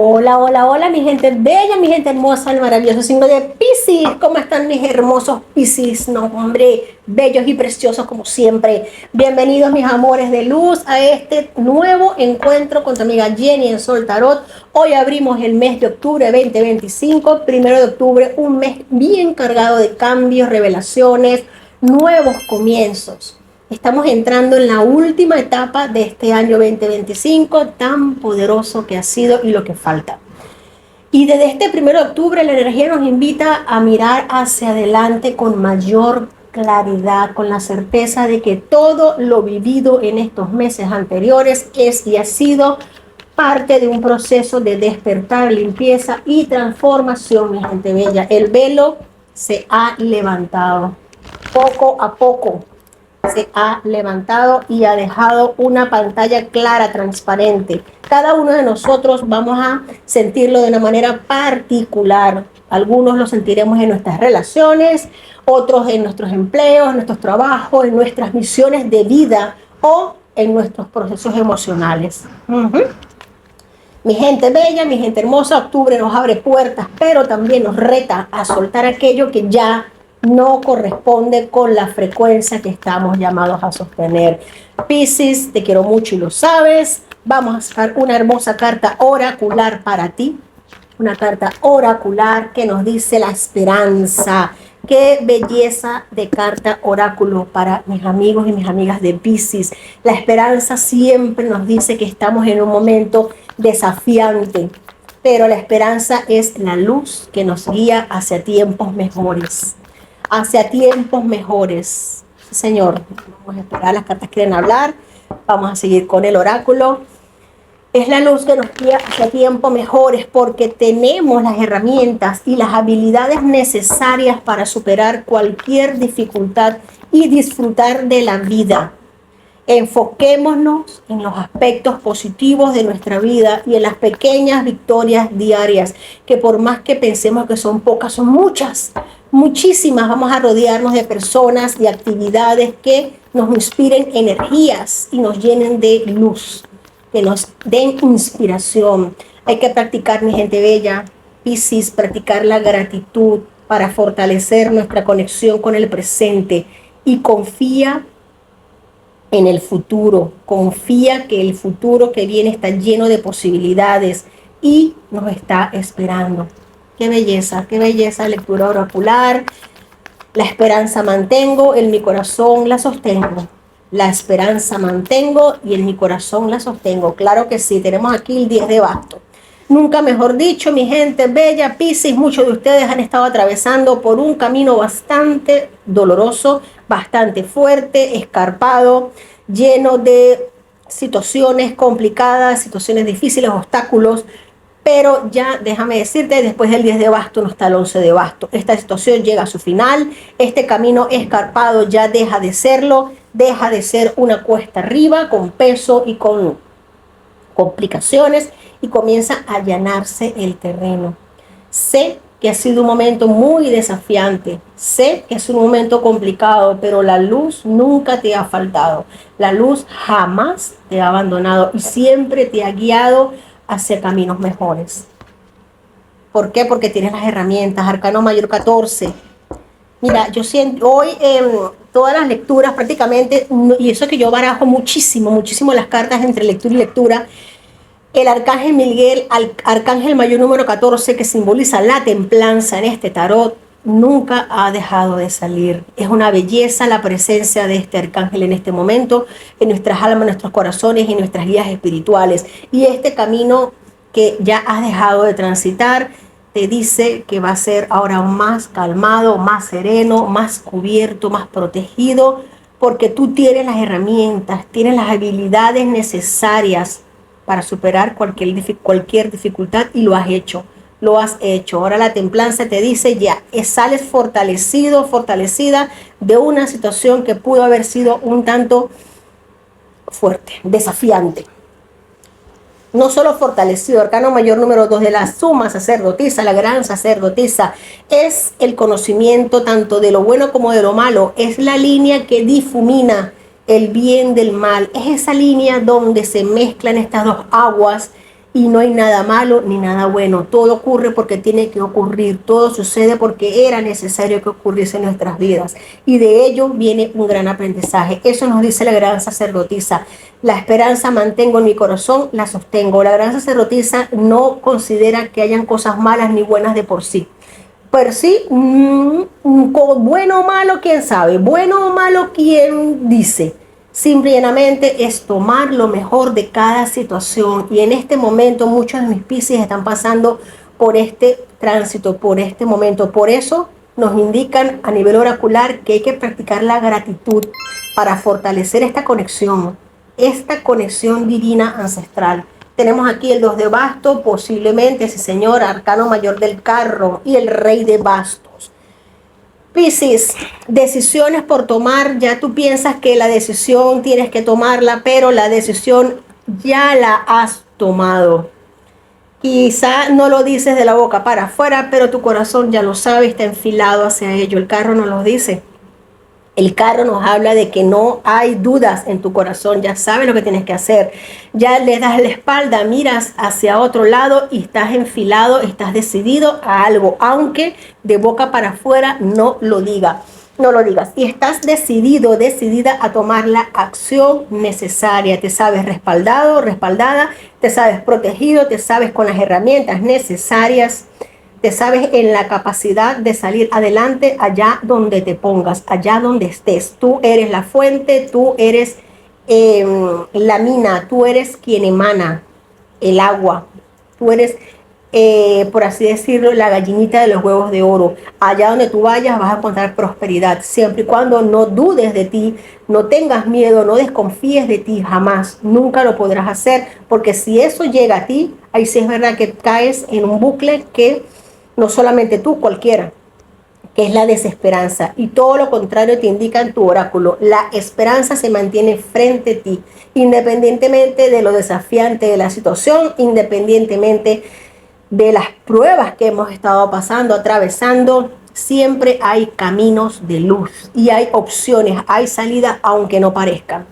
Hola, hola, hola, mi gente bella, mi gente hermosa, el maravilloso signo de Piscis. ¿Cómo están mis hermosos Piscis? No, hombre, bellos y preciosos como siempre. Bienvenidos, mis amores de luz, a este nuevo encuentro con tu amiga Jenny en Sol Tarot. Hoy abrimos el mes de octubre 2025, 1 de octubre, un mes bien cargado de cambios, revelaciones, nuevos comienzos. Estamos entrando en la última etapa de este año 2025, tan poderoso que ha sido y lo que falta. Y desde este 1 de octubre la energía nos invita a mirar hacia adelante con mayor claridad, con la certeza de que todo lo vivido en estos meses anteriores es y ha sido parte de un proceso de despertar, limpieza y transformación, mi gente bella. El velo se ha levantado poco a poco. Se ha levantado y ha dejado una pantalla clara, transparente. Cada uno de nosotros vamos a sentirlo de una manera particular. Algunos lo sentiremos en nuestras relaciones, otros en nuestros empleos, en nuestros trabajos, en nuestras misiones de vida o en nuestros procesos emocionales. Mi gente bella, mi gente hermosa, octubre nos abre puertas, pero también nos reta a soltar aquello que ya no corresponde con la frecuencia que estamos llamados a sostener. Piscis, te quiero mucho y lo sabes. Vamos a sacar una hermosa carta oracular para ti. Una carta oracular que nos dice la esperanza. Qué belleza de carta oráculo para mis amigos y mis amigas de Piscis. La esperanza siempre nos dice que estamos en un momento desafiante, pero la esperanza es la luz que nos guía hacia tiempos mejores. Hacia tiempos mejores. Sí, señor, vamos a esperar, las cartas quieren hablar. Vamos a seguir con el oráculo. Es la luz que nos guía hacia tiempos mejores porque tenemos las herramientas y las habilidades necesarias para superar cualquier dificultad y disfrutar de la vida. Enfoquémonos en los aspectos positivos de nuestra vida y en las pequeñas victorias diarias, que por más que pensemos que son pocas, son muchas, muchísimas. Vamos a rodearnos de personas, de actividades que nos inspiren energías y nos llenen de luz, que nos den inspiración. Hay que practicar, mi gente bella, Piscis, practicar la gratitud para fortalecer nuestra conexión con el presente y confía en el futuro. Confía que el futuro que viene está lleno de posibilidades y nos está esperando. Qué belleza, lectura oracular. La esperanza mantengo, en mi corazón la sostengo. La esperanza mantengo y en mi corazón la sostengo. Claro que sí, tenemos aquí el 10 de bastos. Nunca mejor dicho, mi gente bella, Piscis, muchos de ustedes han estado atravesando por un camino bastante doloroso, bastante fuerte, escarpado, lleno de situaciones complicadas, situaciones difíciles, obstáculos. Pero ya déjame decirte, después del 10 de bastos no está el 11 de bastos. Esta situación llega a su final, este camino escarpado ya deja de serlo, deja de ser una cuesta arriba con peso y con complicaciones y comienza a allanarse el terreno. Sé que ha sido un momento muy desafiante, sé que es un momento complicado, pero la luz nunca te ha faltado. La luz jamás te ha abandonado y siempre te ha guiado hacia caminos mejores. ¿Por qué? Porque tienes las herramientas. Arcano mayor 14. Mira, yo siento hoy todas las lecturas prácticamente, y eso que yo barajo muchísimo las cartas entre lectura y lectura, el arcángel Miguel, arcángel mayor número 14, que simboliza la templanza en este tarot, nunca ha dejado de salir. Es una belleza la presencia de este arcángel en este momento, en nuestras almas, en nuestros corazones y en nuestras guías espirituales. Y este camino que ya has dejado de transitar te dice que va a ser ahora más calmado, más sereno, más cubierto, más protegido, porque tú tienes las herramientas, tienes las habilidades necesarias para superar cualquier dificultad y lo has hecho. Lo has hecho. Ahora la templanza te dice ya, sales fortalecido, fortalecida de una situación que pudo haber sido un tanto fuerte, desafiante. No solo fortalecido, arcano mayor número 2 de la suma sacerdotisa, la gran sacerdotisa, es el conocimiento tanto de lo bueno como de lo malo, es la línea que difumina el bien del mal, es esa línea donde se mezclan estas dos aguas y no hay nada malo ni nada bueno. Todo ocurre porque tiene que ocurrir. Todo sucede porque era necesario que ocurriese en nuestras vidas. Y de ello viene un gran aprendizaje. Eso nos dice la gran sacerdotisa. La esperanza mantengo en mi corazón, la sostengo. La gran sacerdotisa no considera que hayan cosas malas ni buenas de por sí. Pero sí, bueno o malo, quién sabe. Bueno o malo, quién dice. Simplemente es tomar lo mejor de cada situación. Y en este momento muchos de mis Piscis están pasando por este tránsito, por este momento. Por eso nos indican a nivel oracular que hay que practicar la gratitud para fortalecer esta conexión divina ancestral. Tenemos aquí el 2 de bastos, posiblemente, sí señor, arcano mayor del carro y el rey de bastos. Piscis, decisiones por tomar. Ya tú piensas que la decisión tienes que tomarla, pero la decisión ya la has tomado. Quizá no lo dices de la boca para afuera, pero tu corazón ya lo sabe, está enfilado hacia ello. El carro nos lo dice. El carro nos habla de que no hay dudas en tu corazón, ya sabes lo que tienes que hacer. Ya le das la espalda, miras hacia otro lado y estás enfilado, estás decidido a algo, aunque de boca para afuera no lo digas. Y estás decidido, decidida a tomar la acción necesaria. Te sabes respaldado, respaldada, te sabes protegido, te sabes con las herramientas necesarias. Te sabes en la capacidad de salir adelante allá donde te pongas, allá donde estés. Tú eres la fuente, tú eres la mina, tú eres quien emana el agua. Tú eres, por así decirlo, la gallinita de los huevos de oro. Allá donde tú vayas vas a encontrar prosperidad, siempre y cuando no dudes de ti, no tengas miedo, no desconfíes de ti, jamás. Nunca lo podrás hacer, porque si eso llega a ti, ahí sí es verdad que caes en un bucle que no solamente tú, cualquiera, que es la desesperanza. Y todo lo contrario te indica en tu oráculo. La esperanza se mantiene frente a ti, independientemente de lo desafiante de la situación, independientemente de las pruebas que hemos estado pasando, atravesando. Siempre hay caminos de luz y hay opciones, hay salidas, aunque no parezcan.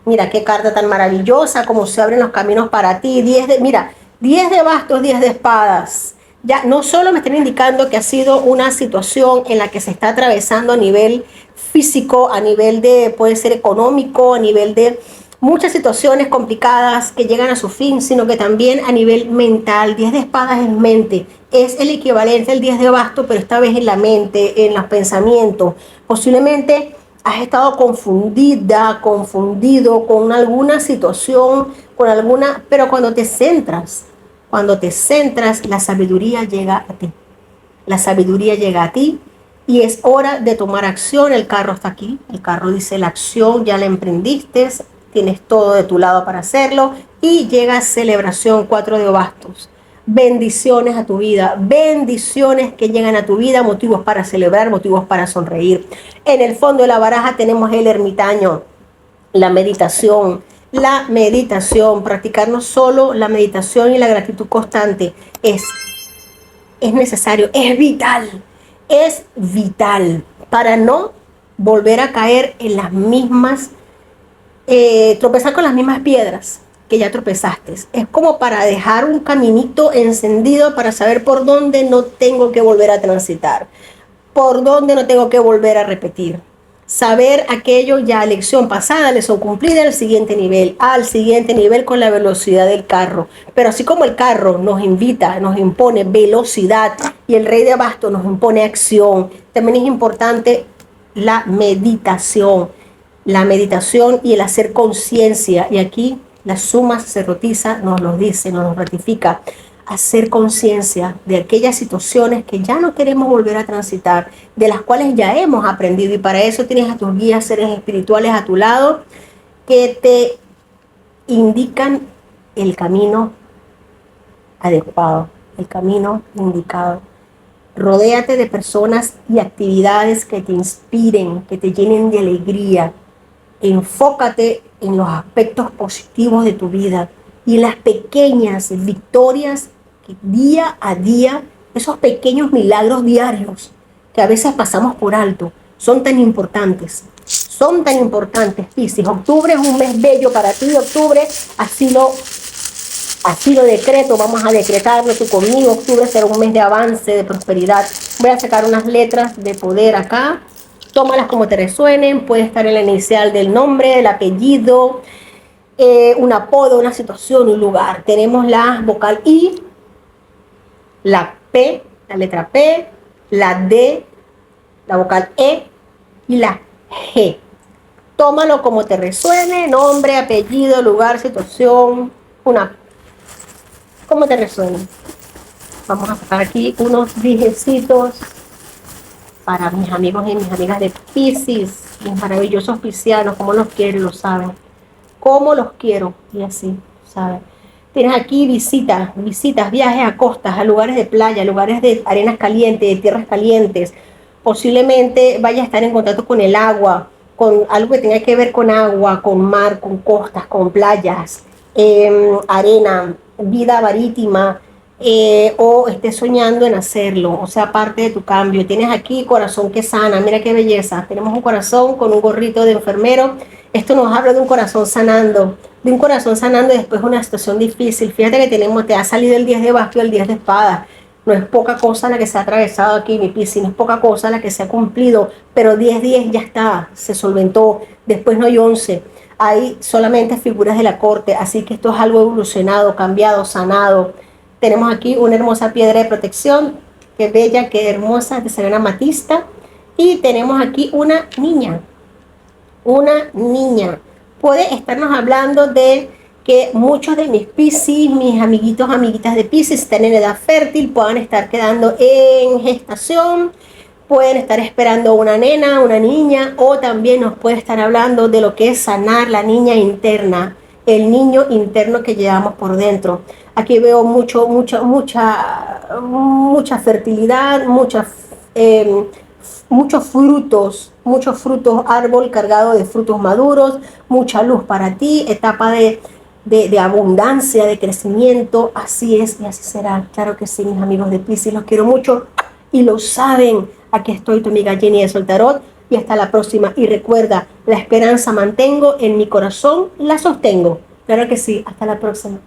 Mira qué carta tan maravillosa, cómo se abren los caminos para ti. 10 de bastos, 10 de espadas. Ya no solo me están indicando que ha sido una situación en la que se está atravesando a nivel físico, a nivel de, puede ser económico, a nivel de muchas situaciones complicadas que llegan a su fin, sino que también a nivel mental. 10 de espadas es mente, es el equivalente al 10 de bastos, pero esta vez en la mente, en los pensamientos. Posiblemente has estado confundida, confundido con alguna situación, pero cuando te centras, la sabiduría llega a ti. La sabiduría llega a ti y es hora de tomar acción. El carro está aquí. El carro dice la acción, ya la emprendiste, tienes todo de tu lado para hacerlo y llega celebración, 4 de bastos. Bendiciones a tu vida, bendiciones que llegan a tu vida, motivos para celebrar, motivos para sonreír. En el fondo de la baraja tenemos el ermitaño, la meditación, practicar no solo la meditación y la gratitud constante, es necesario, es vital para no volver a caer en las mismas, tropezar con las mismas piedras que ya tropezaste. Es como para dejar un caminito encendido para saber por dónde no tengo que volver a transitar, por dónde no tengo que volver a repetir. Saber aquello ya, lección pasada, lección cumplida, al siguiente nivel con la velocidad del carro. Pero así como el carro nos invita, nos impone velocidad y el rey de bastos nos impone acción, también es importante la meditación y el hacer conciencia. Y aquí la suma sacerdotisa nos lo dice, nos lo ratifica. Hacer conciencia de aquellas situaciones que ya no queremos volver a transitar, de las cuales ya hemos aprendido, y para eso tienes a tus guías, seres espirituales a tu lado que te indican el camino adecuado, el camino indicado. Rodéate de personas y actividades que te inspiren, que te llenen de alegría. Enfócate en los aspectos positivos de tu vida y las pequeñas victorias que día a día, esos pequeños milagros diarios que a veces pasamos por alto, son tan importantes, Piscis. Octubre es un mes bello para ti. Octubre así lo Así lo decreto, vamos a decretarlo tú conmigo. Octubre será un mes de avance, de prosperidad. Voy a sacar unas letras de poder acá. Tómalas como te resuenen. Puede estar en la inicial del nombre, del apellido, un apodo, una situación, un lugar. Tenemos la vocal I, la P, la letra P, la D, la vocal E y la G. Tómalo como te resuene, nombre, apellido, lugar, situación, como te resuene. Vamos a sacar aquí unos dijecitos para mis amigos y mis amigas de Piscis, mis maravillosos piscianos, como los quiero, lo saben. Cómo los quiero, y así, ¿saben? Tienes aquí visitas, viajes a costas, a lugares de playa, lugares de arenas calientes, de tierras calientes. Posiblemente vaya a estar en contacto con el agua, con algo que tenga que ver con agua, con mar, con costas, con playas, arena, vida marítima, o estés soñando en hacerlo, o sea, parte de tu cambio. Tienes aquí corazón que sana, mira qué belleza. Tenemos un corazón con un gorrito de enfermero. Esto nos habla de un corazón sanando, y después una situación difícil. Fíjate que te ha salido el 10 de bastos y el 10 de espadas. No es poca cosa la que se ha atravesado aquí, mi Piscis, no es poca cosa la que se ha cumplido, pero 10-10 ya está, se solventó. Después no hay 11, hay solamente figuras de la corte, así que esto es algo evolucionado, cambiado, sanado. Tenemos aquí una hermosa piedra de protección, qué bella, qué hermosa, de Serena Amatista. Y tenemos aquí una niña. Una niña. Puede estarnos hablando de que muchos de mis Piscis, mis amiguitos, amiguitas de Piscis, están en edad fértil, puedan estar quedando en gestación, pueden estar esperando una nena, una niña, o también nos puede estar hablando de lo que es sanar la niña interna, el niño interno que llevamos por dentro. Aquí veo mucha fertilidad, muchos frutos, árbol cargado de frutos maduros, mucha luz para ti, etapa de abundancia, de crecimiento. Así es y así será. Claro que sí, mis amigos de Piscis, los quiero mucho y lo saben. Aquí estoy, tu amiga Jenny de Soltarot, y hasta la próxima. Y recuerda, la esperanza mantengo, en mi corazón la sostengo. Claro que sí, hasta la próxima.